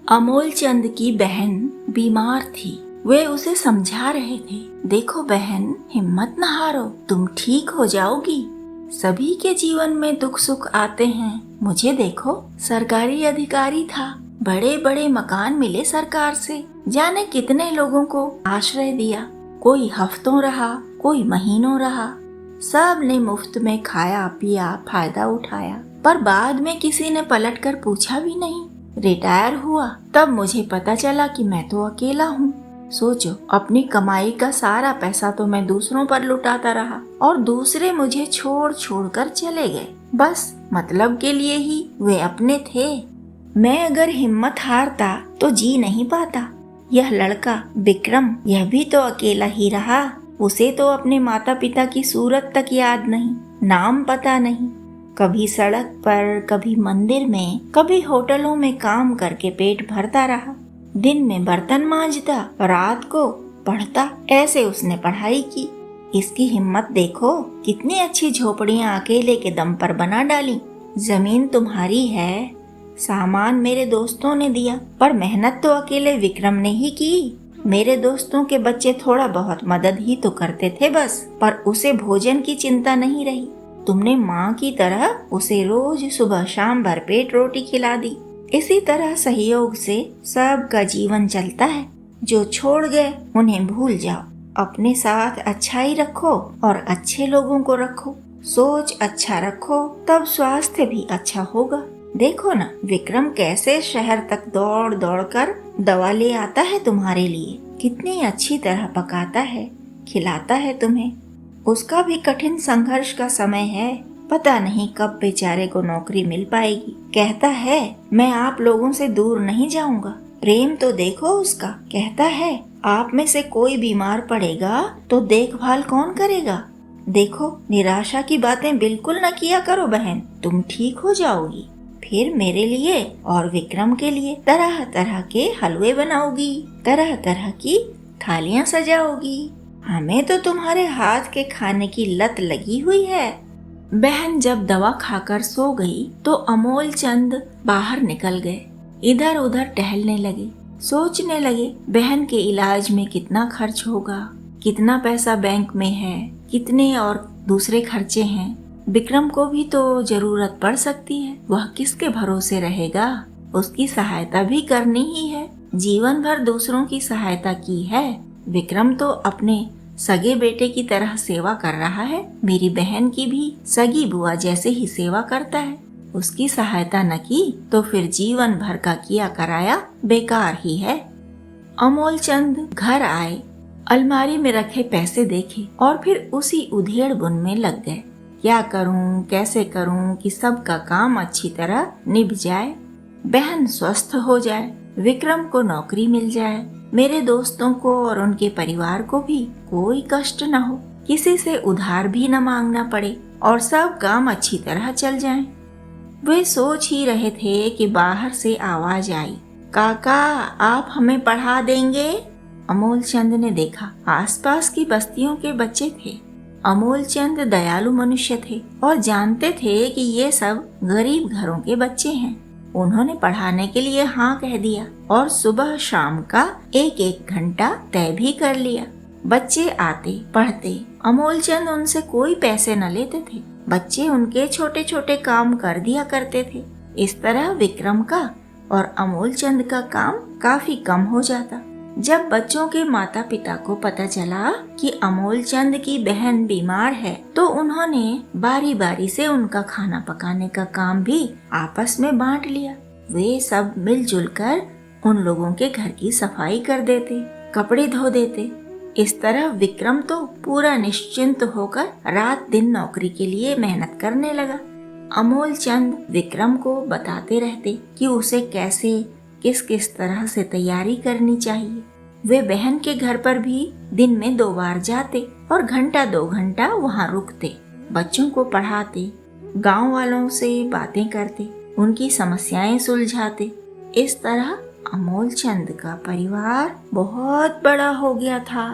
अमोल चंद की बहन बीमार थी। वे उसे समझा रहे थे, देखो बहन, हिम्मत न हारो, तुम ठीक हो जाओगी। सभी के जीवन में दुख सुख आते हैं। मुझे देखो, सरकारी अधिकारी था, बड़े बड़े मकान मिले सरकार से, जाने कितने लोगों को आश्रय दिया। कोई हफ्तों रहा, कोई महीनों रहा, सब ने मुफ्त में खाया पिया, फायदा उठाया, पर बाद में किसी ने पलट कर पूछा भी नहीं। रिटायर हुआ तब मुझे पता चला कि मैं तो अकेला हूँ। सोचो, अपनी कमाई का सारा पैसा तो मैं दूसरों पर लुटाता रहा और दूसरे मुझे छोड़ छोड़ कर चले गए। बस मतलब के लिए ही वे अपने थे। मैं अगर हिम्मत हारता तो जी नहीं पाता। यह लड़का विक्रम, यह भी तो अकेला ही रहा। उसे तो अपने माता पिता की सूरत तक याद नहीं, नाम पता नहीं। कभी सड़क पर, कभी मंदिर में, कभी होटलों में काम करके पेट भरता रहा। दिन में बर्तन मांजता, रात को पढ़ता। ऐसे उसने पढ़ाई की। इसकी हिम्मत देखो, कितनी अच्छी झोपड़ियां अकेले के दम पर बना डाली। जमीन तुम्हारी है, सामान मेरे दोस्तों ने दिया, पर मेहनत तो अकेले विक्रम ने ही की। मेरे दोस्तों के बच्चे थोड़ा बहुत मदद ही तो करते थे बस, पर उसे भोजन की चिंता नहीं रही। तुमने माँ की तरह उसे रोज सुबह शाम भरपेट रोटी खिला दी। इसी तरह सहयोग से सबका जीवन चलता है। जो छोड़ गए उन्हें भूल जाओ। अपने साथ अच्छाई रखो और अच्छे लोगों को रखो। सोच अच्छा रखो, तब स्वास्थ्य भी अच्छा होगा। देखो ना, विक्रम कैसे शहर तक दौड़ दौड़ कर दवा ले आता है तुम्हारे लिए। कितनी अच्छी तरह पकाता है, खिलाता है तुम्हें। उसका भी कठिन संघर्ष का समय है। पता नहीं कब बेचारे को नौकरी मिल पाएगी। कहता है, मैं आप लोगों से दूर नहीं जाऊंगा। प्रेम तो देखो उसका। कहता है, आप में से कोई बीमार पड़ेगा तो देखभाल कौन करेगा। देखो, निराशा की बातें बिल्कुल न किया करो बहन, तुम ठीक हो जाओगी। फिर मेरे लिए और विक्रम के लिए तरह तरह के हलवे बनाओगी, तरह तरह की थालियां सजाओगी। हमें तो तुम्हारे हाथ के खाने की लत लगी हुई है। बहन जब दवा खाकर सो गई तो अमोल चंद बाहर निकल गए। इधर उधर टहलने लगे, सोचने लगे बहन के इलाज में कितना खर्च होगा, कितना पैसा बैंक में है, कितने और दूसरे खर्चे हैं। विक्रम को भी तो जरूरत पड़ सकती है, वह किसके भरोसे रहेगा। उसकी सहायता भी करनी ही है। जीवन भर दूसरों की सहायता की है। विक्रम तो अपने सगे बेटे की तरह सेवा कर रहा है। मेरी बहन की भी सगी बुआ जैसे ही सेवा करता है। उसकी सहायता न की तो फिर जीवन भर का किया कराया बेकार ही है। अमोल चंद घर आए, अलमारी में रखे पैसे देखे और फिर उसी उधेड़ बुन में लग गए। क्या करूं, कैसे करूं कि सबका काम अच्छी तरह निभ जाए, बहन स्वस्थ हो जाए, विक्रम को नौकरी मिल जाए, मेरे दोस्तों को और उनके परिवार को भी कोई कष्ट न हो, किसी से उधार भी न मांगना पड़े और सब काम अच्छी तरह चल जाएं। वे सोच ही रहे थे कि बाहर से आवाज आई, काका आप हमें पढ़ा देंगे। अमोल चंद ने देखा, आसपास की बस्तियों के बच्चे थे। अमोल चंद दयालु मनुष्य थे और जानते थे कि ये सब गरीब घरों के बच्चे हैं। उन्होंने पढ़ाने के लिए हाँ कह दिया और सुबह शाम का एक एक घंटा तय भी कर लिया। बच्चे आते, पढ़ते। अमोल चंद उनसे कोई पैसे न लेते थे। बच्चे उनके छोटे छोटे काम कर दिया करते थे। इस तरह विक्रम का और अमोल चंद का काम काफी कम हो जाता। जब बच्चों के माता पिता को पता चला कि अमोल चंद की बहन बीमार है तो उन्होंने बारी बारी से उनका खाना पकाने का काम भी आपस में बांट लिया। वे सब मिलजुल कर उन लोगों के घर की सफाई कर देते, कपड़े धो देते। इस तरह विक्रम तो पूरा निश्चिंत होकर रात दिन नौकरी के लिए मेहनत करने लगा। अमोल चंद विक्रम को बताते रहते कि उसे कैसे किस किस तरह से तैयारी करनी चाहिए। वे बहन के घर पर भी दिन में 2 बार जाते और घंटा 2 घंटा वहाँ रुकते, बच्चों को पढ़ाते, गांव वालों से बातें करते, उनकी समस्याएं सुलझाते। इस तरह अमोल चंद का परिवार बहुत बड़ा हो गया था।